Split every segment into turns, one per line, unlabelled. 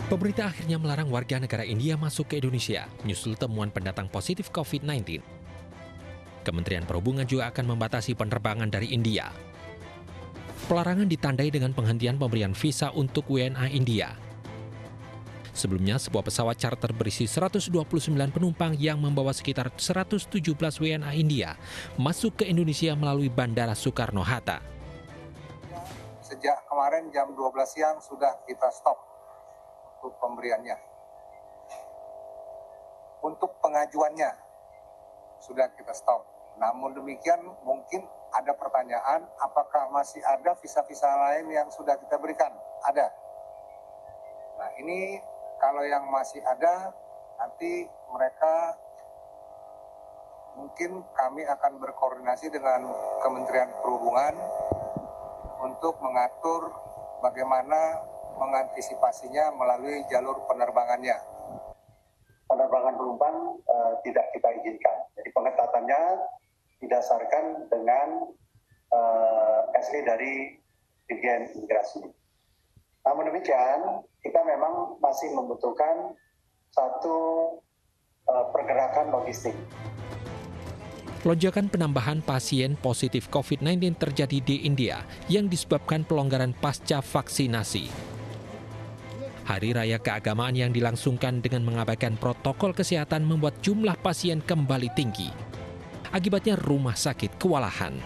Pemerintah akhirnya melarang warga negara India masuk ke Indonesia, menyusul temuan pendatang positif COVID-19. Kementerian Perhubungan juga akan membatasi penerbangan dari India. Pelarangan ditandai dengan penghentian pemberian visa untuk WNA India. Sebelumnya, sebuah pesawat charter berisi 129 penumpang yang membawa sekitar 117 WNA India masuk ke Indonesia melalui Bandara Soekarno-Hatta.
Sejak kemarin jam 12 siang sudah kita stop untuk pemberiannya. Untuk pengajuannya sudah kita stop. Namun demikian mungkin ada pertanyaan apakah masih ada visa-visa lain yang sudah kita berikan? Ada. Nah ini kalau yang masih ada nanti mereka mungkin kami akan berkoordinasi dengan Kementerian Perhubungan untuk mengatur bagaimana mengantisipasinya melalui jalur penerbangannya.
Penerbangan penumpang tidak kita izinkan. Jadi pengetatannya didasarkan dengan SE dari Dirjen Imigrasi. Namun demikian, kita memang masih membutuhkan satu pergerakan logistik.
Lonjakan penambahan pasien positif COVID-19 terjadi di India yang disebabkan pelonggaran pasca vaksinasi. Hari Raya Keagamaan yang dilangsungkan dengan mengabaikan protokol kesehatan membuat jumlah pasien kembali tinggi. Akibatnya rumah sakit kewalahan.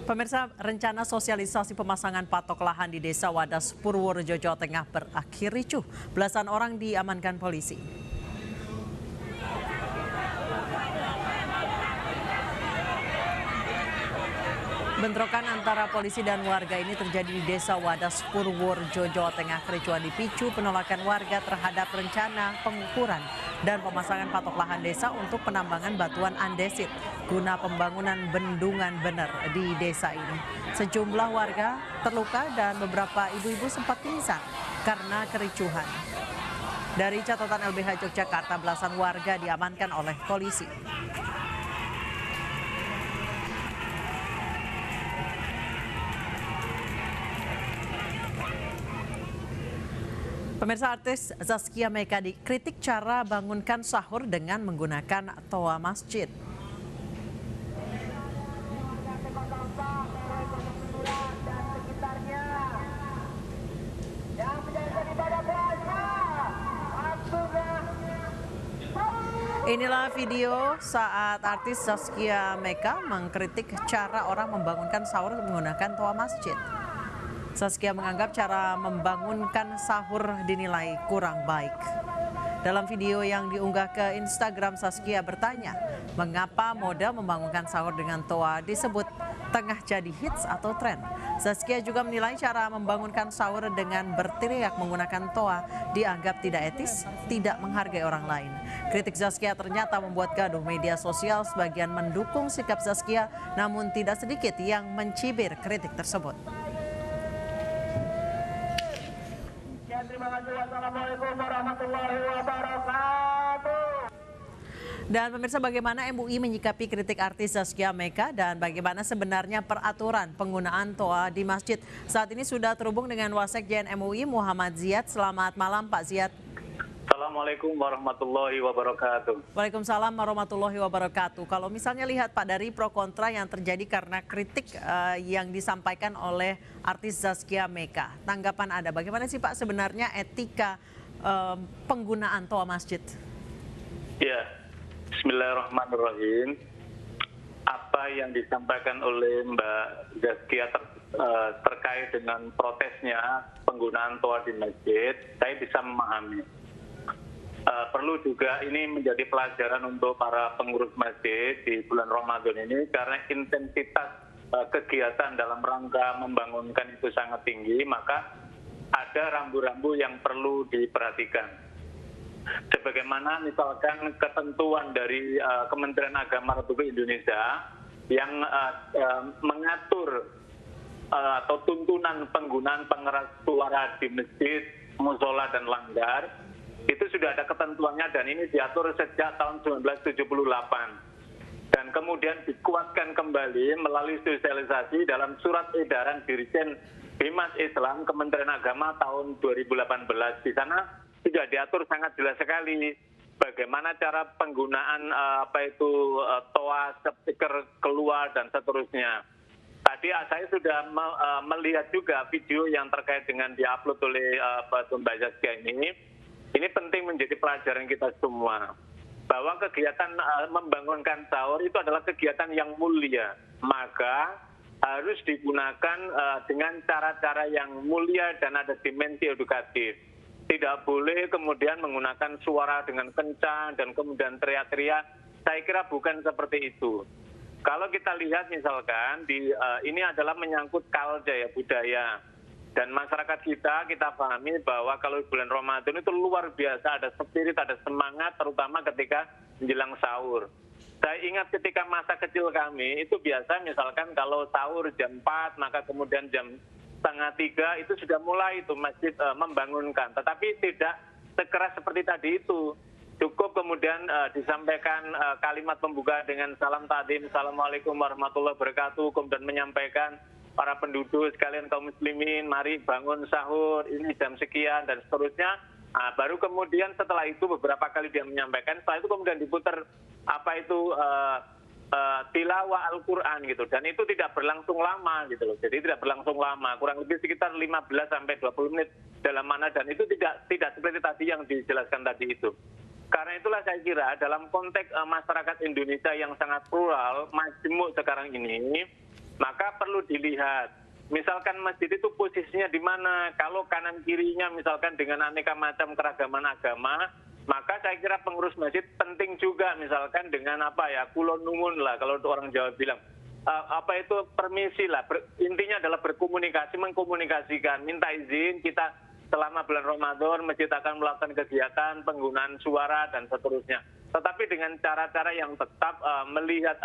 Pemirsa, rencana sosialisasi pemasangan patok lahan di Desa Wadas, Purworejo, Jawa Tengah berakhir ricuh. Belasan orang diamankan polisi. Bentrokan antara polisi dan warga ini terjadi di Desa Wadas, Purworejo, Jawa Tengah. Kericuan dipicu penolakan warga terhadap rencana pengukuran dan pemasangan patok lahan desa untuk penambangan batuan andesit guna pembangunan bendungan bener di desa ini. Sejumlah warga terluka dan beberapa ibu-ibu sempat pingsan karena kericuhan. Dari catatan LBH Yogyakarta, belasan warga diamankan oleh polisi. Pemirsa, artis Zaskia Meka dikritik cara bangunkan sahur dengan menggunakan toa masjid. Inilah video saat artis Zaskia Meka mengkritik cara orang membangunkan sahur menggunakan toa masjid. Zaskia menganggap cara membangunkan sahur dinilai kurang baik. Dalam video yang diunggah ke Instagram, Zaskia bertanya, mengapa model membangunkan sahur dengan toa disebut tengah jadi hits atau tren. Zaskia juga menilai cara membangunkan sahur dengan berteriak menggunakan toa dianggap tidak etis, tidak menghargai orang lain. Kritik Zaskia ternyata membuat gaduh media sosial. Sebagian mendukung sikap Zaskia, namun tidak sedikit yang mencibir kritik tersebut.
Terima kasih. Wassalamualaikum warahmatullahi wabarakatuh.
Dan pemirsa, bagaimana MUI menyikapi kritik artis Zaskia Meka dan bagaimana sebenarnya peraturan penggunaan toa di masjid? Saat ini sudah terhubung dengan Wasekjen MUI Muhammad Ziyad. Selamat malam Pak Ziyad.
Assalamualaikum warahmatullahi wabarakatuh.
Waalaikumsalam warahmatullahi wabarakatuh. Kalau misalnya lihat Pak dari pro kontra yang terjadi karena kritik yang disampaikan oleh artis Zaskia Meka, tanggapan Anda bagaimana sih Pak sebenarnya etika penggunaan toa masjid?
Ya, bismillahirrahmanirrahim. Apa yang disampaikan oleh Mbak Zaskia terkait dengan protesnya penggunaan toa di masjid, saya bisa memahami. Perlu juga ini menjadi pelajaran untuk para pengurus masjid di bulan Ramadan ini karena intensitas kegiatan dalam rangka membangunkan itu sangat tinggi, maka ada rambu-rambu yang perlu diperhatikan. Sebagaimana misalkan ketentuan dari Kementerian Agama Republik Indonesia yang mengatur atau tuntunan penggunaan pengeras suara di masjid, musola dan langgar, itu sudah ada ketentuannya dan ini diatur sejak tahun 1978 dan kemudian dikuatkan kembali melalui sosialisasi dalam surat edaran Dirjen Bimas Islam Kementerian Agama tahun 2018. Di sana sudah diatur sangat jelas sekali bagaimana cara penggunaan toa, speaker keluar dan seterusnya. Tadi saya sudah melihat juga video yang terkait dengan diupload oleh Mbak Zaskia ini. Ini penting menjadi pelajaran kita semua. Bahwa kegiatan membangunkan sahur itu adalah kegiatan yang mulia. Maka harus digunakan dengan cara-cara yang mulia dan ada dimensi edukatif. Tidak boleh kemudian menggunakan suara dengan kencang dan kemudian teriak-teriak. Saya kira bukan seperti itu. Kalau kita lihat misalkan ini adalah menyangkut culture ya, budaya. Dan masyarakat kita pahami bahwa kalau bulan Ramadan itu luar biasa, ada spirit, ada semangat, terutama ketika menjelang sahur. Saya ingat ketika masa kecil kami, itu biasa misalkan kalau sahur jam 4, maka kemudian jam 2:30 itu sudah mulai itu masjid membangunkan. Tetapi tidak sekeras seperti tadi itu. Cukup kemudian disampaikan kalimat pembuka dengan salam ta'zim, Assalamualaikum warahmatullahi wabarakatuh, kemudian menyampaikan para penduduk sekalian kaum muslimin, mari bangun sahur, ini jam sekian, dan seterusnya. Baru kemudian setelah itu beberapa kali dia menyampaikan, setelah itu kemudian diputar tilawah Al-Quran gitu. Dan itu tidak berlangsung lama gitu loh. Jadi tidak berlangsung lama, kurang lebih sekitar 15-20 menit dalam mana, dan itu tidak seperti tadi yang dijelaskan tadi itu. Karena itulah saya kira dalam konteks masyarakat Indonesia yang sangat plural, majemuk sekarang ini, maka perlu dilihat, misalkan masjid itu posisinya di mana. Kalau kanan kirinya misalkan dengan aneka macam keragaman agama, maka saya kira pengurus masjid penting juga misalkan dengan kulon numun lah kalau orang Jawa bilang. Permisi lah, intinya adalah berkomunikasi, mengkomunikasikan, minta izin kita selama bulan Ramadan masjid akan melakukan kegiatan penggunaan suara dan seterusnya. Tetapi dengan cara-cara yang tetap melihat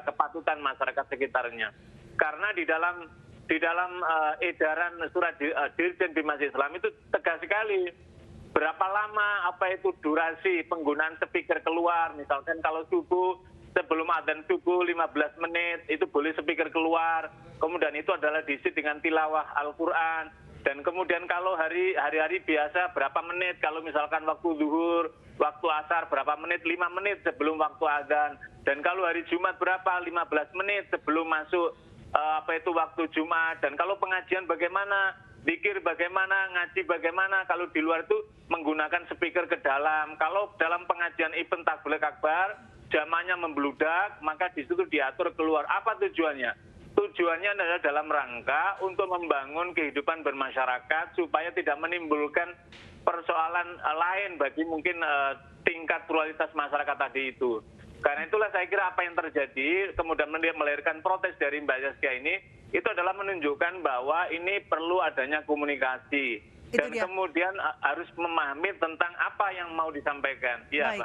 kepatutan masyarakat sekitarnya. Karena di dalam edaran surat Dirjen Bimas Islam itu tegas sekali berapa lama durasi penggunaan speaker keluar. Misalkan kalau subuh, sebelum adzan subuh 15 menit itu boleh speaker keluar. Kemudian itu adalah diisi dengan tilawah Al-Quran. Dan kemudian kalau hari-hari biasa berapa menit, kalau misalkan waktu zuhur, waktu asar berapa menit, 5 menit sebelum waktu adzan. Dan kalau hari Jumat berapa, 15 menit sebelum masuk waktu Jumat. Dan kalau pengajian bagaimana, zikir bagaimana, ngaji bagaimana, kalau di luar itu menggunakan speaker ke dalam. Kalau dalam pengajian event takbir akbar, zamannya membludak, maka di situ diatur keluar. Apa tujuannya? Tujuannya adalah dalam rangka untuk membangun kehidupan bermasyarakat supaya tidak menimbulkan persoalan lain bagi mungkin tingkat pluralitas masyarakat tadi itu. Karena itulah saya kira apa yang terjadi kemudian melahirkan protes dari Mbak Zaskia ini, itu adalah menunjukkan bahwa ini perlu adanya komunikasi. Dan kemudian harus memahami tentang apa yang mau disampaikan. Ya,
baik,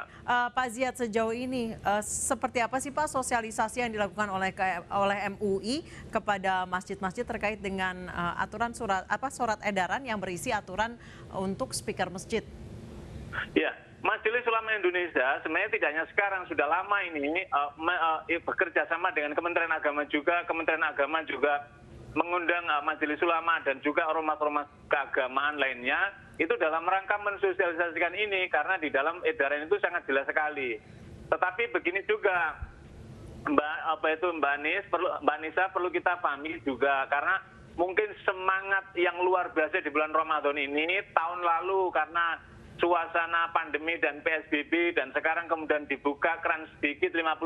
Pak Ziyad, sejauh ini seperti apa sih Pak sosialisasi yang dilakukan oleh MUI kepada masjid-masjid terkait dengan aturan surat edaran yang berisi aturan untuk speaker masjid?
Ya, Majelis Ulama Indonesia sebenarnya tidak hanya sekarang, sudah lama ini bekerja sama dengan Kementerian Agama juga. Kementerian Agama juga mengundang Majelis Ulama dan juga ormas-ormas keagamaan lainnya itu dalam rangka mensosialisasikan ini, karena di dalam edaran itu sangat jelas sekali. Tetapi begini juga Mbak Nisa perlu kita pahami juga, karena mungkin semangat yang luar biasa di bulan Ramadan ini tahun lalu karena suasana pandemi dan PSBB, dan sekarang kemudian dibuka keran sedikit 50%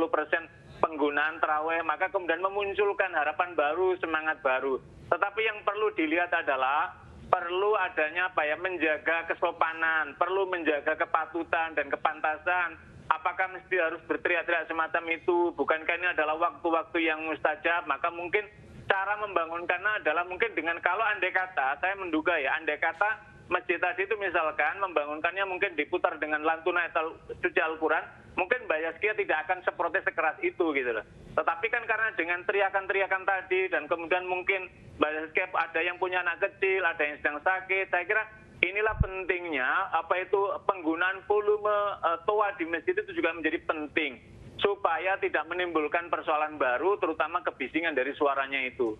penggunaan tarawih, maka kemudian memunculkan harapan baru, semangat baru. Tetapi yang perlu dilihat adalah perlu adanya menjaga kesopanan, perlu menjaga kepatutan dan kepantasan. Apakah mesti harus berteriak-teriak semacam itu? Bukankah ini adalah waktu-waktu yang mustajab? Maka mungkin cara membangunkannya adalah mungkin dengan, kalau andai kata, saya menduga ya, andai kata masjid tadi itu misalkan membangunkannya mungkin diputar dengan lantunan suci Al-Quran, mungkin Mbak Zaskia tidak akan seprotes sekeras itu gitu loh. Tetapi kan karena dengan teriakan-teriakan tadi, dan kemudian mungkin Mbak Zaskia ada yang punya anak kecil, ada yang sedang sakit, saya kira inilah pentingnya penggunaan volume toa di masjid itu juga menjadi penting, supaya tidak menimbulkan persoalan baru, terutama kebisingan dari suaranya itu.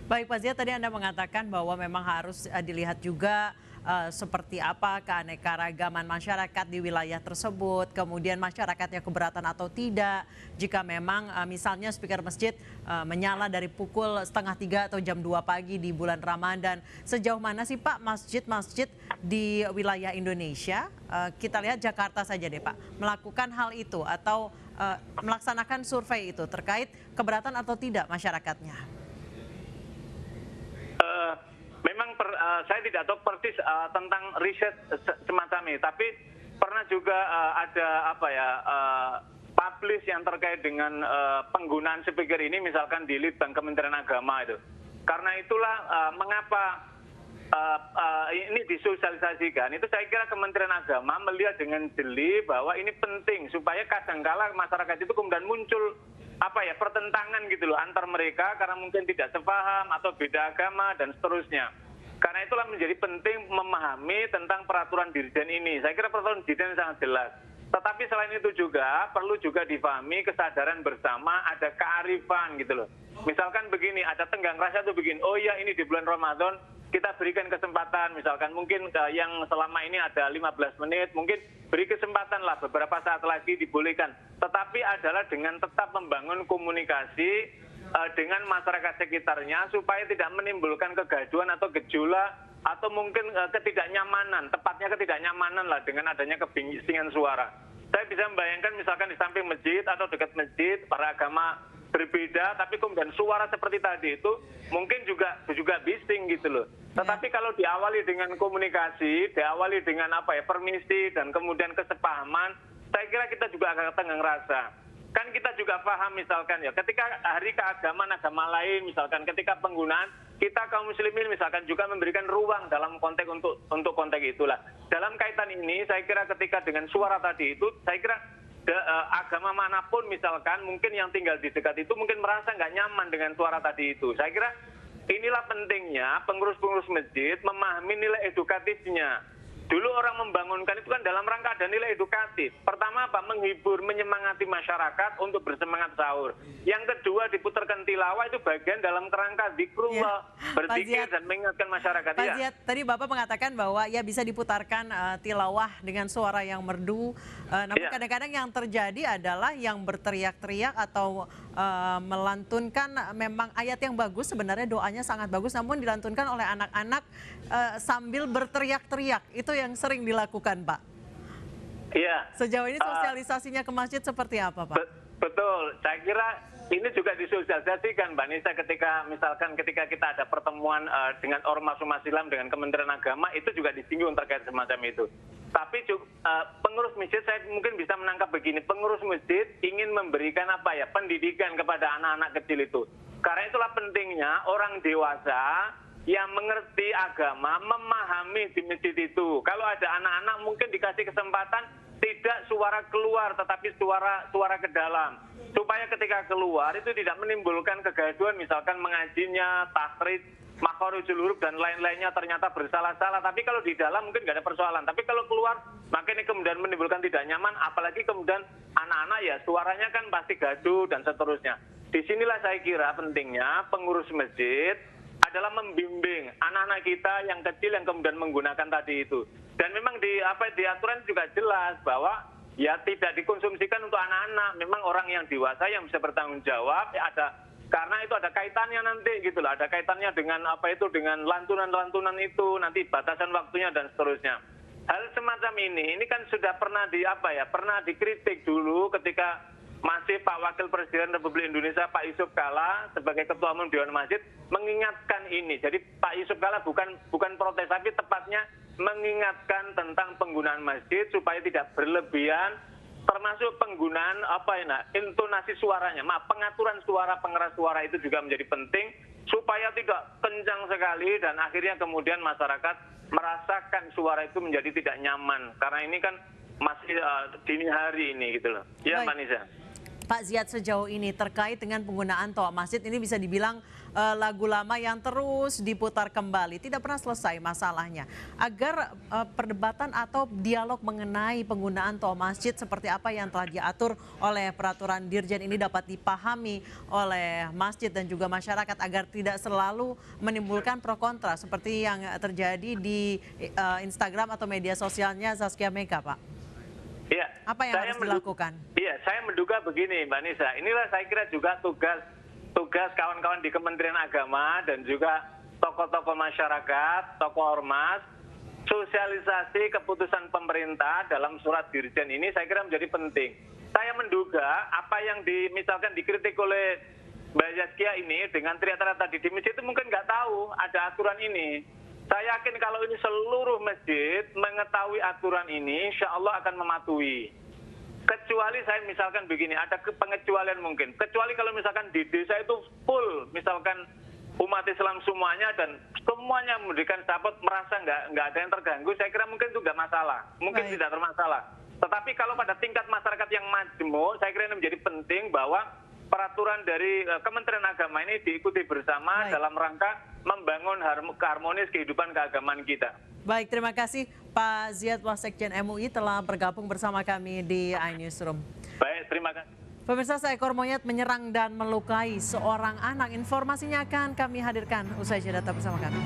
Baik Pak Ziad, tadi Anda mengatakan bahwa memang harus dilihat juga seperti apa keanekaragaman masyarakat di wilayah tersebut, kemudian masyarakatnya keberatan atau tidak, jika memang misalnya speaker masjid menyala dari pukul 2:30 atau jam 2 pagi di bulan Ramadan. Sejauh mana sih Pak masjid-masjid di wilayah Indonesia, kita lihat Jakarta saja deh Pak, melakukan hal itu atau melaksanakan survei itu terkait keberatan atau tidak masyarakatnya?
Memang saya tidak tahu persis tentang riset semacam ini, tapi pernah juga ada publish yang terkait dengan penggunaan speaker ini, misalkan di Litbang Kementerian Agama itu. Karena itulah mengapa ini disosialisasikan. Itu saya kira Kementerian Agama melihat dengan jeli bahwa ini penting supaya kadangkala masyarakat itu kemudian muncul pertentangan gitu loh antar mereka karena mungkin tidak sepaham atau beda agama dan seterusnya. Karena itulah menjadi penting memahami tentang peraturan dirjen ini. Saya kira peraturan dirjen sangat jelas. Tetapi selain itu juga perlu juga difahami kesadaran bersama, ada kearifan gitu loh. Misalkan begini, ada tenggang rasa tuh begini, oh iya ini di bulan Ramadan kita berikan kesempatan, misalkan mungkin yang selama ini ada 15 menit, mungkin beri kesempatan lah beberapa saat lagi dibolehkan. Tetapi adalah dengan tetap membangun komunikasi dengan masyarakat sekitarnya supaya tidak menimbulkan kegaduhan atau gejolak atau mungkin ketidaknyamanan, tepatnya ketidaknyamanan lah dengan adanya kebisingan suara. Saya bisa membayangkan misalkan di samping masjid atau dekat masjid, para agama berbeda, tapi kemudian suara seperti tadi itu mungkin juga bising gitu loh. Tetapi kalau diawali dengan komunikasi, diawali dengan permisi dan kemudian kesepahaman, saya kira kita juga akan tenggang rasa. Kan kita juga paham misalkan ya, ketika hari keagamaan agama lain, misalkan ketika penggunaan, kita kaum muslimin misalkan juga memberikan ruang dalam konteks untuk konteks itulah. Dalam kaitan ini, saya kira ketika dengan suara tadi itu, saya kira agama manapun misalkan mungkin yang tinggal di dekat itu mungkin merasa nggak nyaman dengan suara tadi itu. Saya kira inilah pentingnya pengurus-pengurus masjid memahami nilai edukatifnya. Dulu orang membangunkan itu kan dalam rangka ada nilai edukatif. Pertama menghibur, menyemangati masyarakat untuk bersemangat sahur. Yang kedua diputarkan tilawah, itu bagian dalam kerangka zikrullah, berzikir dan mengingatkan masyarakat.
Pak Ziad, tadi Bapak mengatakan bahwa ya bisa diputarkan tilawah dengan suara yang merdu. Namun kadang-kadang yang terjadi adalah yang berteriak-teriak atau melantunkan memang ayat yang bagus, sebenarnya doanya sangat bagus, namun dilantunkan oleh anak-anak sambil berteriak-teriak. Itu yang sering dilakukan, Pak.
Iya.
Sejauh ini sosialisasinya ke masjid seperti apa, Pak?
Betul. Saya kira ini juga disosialisasikan, Mbak Nisa, ketika kita ada pertemuan dengan ormas Islam dengan Kementerian Agama, itu juga disinggung terkait semacam itu. Tapi pengurus masjid saya mungkin bisa menangkap begini, pengurus masjid ingin memberikan pendidikan kepada anak-anak kecil itu. Karena itulah pentingnya orang dewasa yang mengerti agama, memahami di masjid itu. Kalau ada anak-anak mungkin dikasih kesempatan tidak suara keluar, tetapi suara ke dalam. Supaya ketika keluar itu tidak menimbulkan kegaduhan, misalkan mengajinya, tahrid, makharijul huruf dan lain-lainnya ternyata bersalah-salah. Tapi kalau di dalam mungkin nggak ada persoalan. Tapi kalau keluar, maka ini kemudian menimbulkan tidak nyaman, apalagi kemudian anak-anak ya suaranya kan pasti gaduh dan seterusnya. Disinilah saya kira pentingnya pengurus masjid adalah membimbing anak-anak kita yang kecil yang kemudian menggunakan tadi itu. Dan memang di aturan juga jelas bahwa ya tidak dikonsumsikan untuk anak-anak. Memang orang yang dewasa yang bisa bertanggung jawab karena itu ada kaitannya nanti gitu loh. Ada kaitannya dengan dengan lantunan-lantunan itu, nanti batasan waktunya dan seterusnya. Hal semacam ini kan sudah pernah pernah dikritik dulu ketika masih Pak Wakil Presiden Republik Indonesia Pak Yusuf Kalla sebagai Ketua Umum Dewan Masjid mengingatkan ini. Jadi Pak Yusuf Kalla bukan protes, tapi tepatnya mengingatkan tentang penggunaan masjid supaya tidak berlebihan, termasuk penggunaan intonasi suaranya. Pengaturan suara, pengeras suara itu juga menjadi penting supaya tidak kencang sekali dan akhirnya kemudian masyarakat merasakan suara itu menjadi tidak nyaman. Karena ini kan masih dini hari ini gitu loh. Ya, Mbak Nisa.
Pak Ziad, sejauh ini terkait dengan penggunaan toa masjid ini bisa dibilang lagu lama yang terus diputar kembali, tidak pernah selesai masalahnya. Agar perdebatan atau dialog mengenai penggunaan toa masjid seperti apa yang telah diatur oleh peraturan Dirjen ini dapat dipahami oleh masjid dan juga masyarakat agar tidak selalu menimbulkan pro kontra seperti yang terjadi di Instagram atau media sosialnya Zaskia Meka, Pak.
Iya.
Apa yang harus dilakukan?
Iya, saya menduga begini, Mbak Nisa. Inilah saya kira juga tugas kawan-kawan di Kementerian Agama dan juga tokoh-tokoh masyarakat, tokoh ormas, sosialisasi keputusan pemerintah dalam surat Dirjen ini saya kira menjadi penting. Saya menduga apa yang misalkan dikritik oleh Mbak Zaskia ini dengan teriak-teriak tadi di masjid itu mungkin nggak tahu ada aturan ini. Saya yakin kalau ini seluruh masjid mengetahui aturan ini, insya Allah akan mematuhi. Kecuali saya misalkan begini, ada pengecualian mungkin. Kecuali kalau misalkan di desa itu full, misalkan umat Islam semuanya dan semuanya memberikan support, merasa nggak ada yang terganggu, saya kira mungkin itu nggak masalah. Mungkin tidak bermasalah. Tetapi kalau pada tingkat masyarakat yang majemuk, saya kira ini menjadi penting bahwa peraturan dari Kementerian Agama ini diikuti bersama dalam rangka membangun harmonis kehidupan keagamaan kita.
Baik, terima kasih Pak Ziad Wasekjen MUI telah bergabung bersama kami di iNewsroom.
Baik, terima kasih.
Pemirsa, seekor monyet menyerang dan melukai seorang anak. Informasinya akan kami hadirkan usai jeda, tetap bersama kami.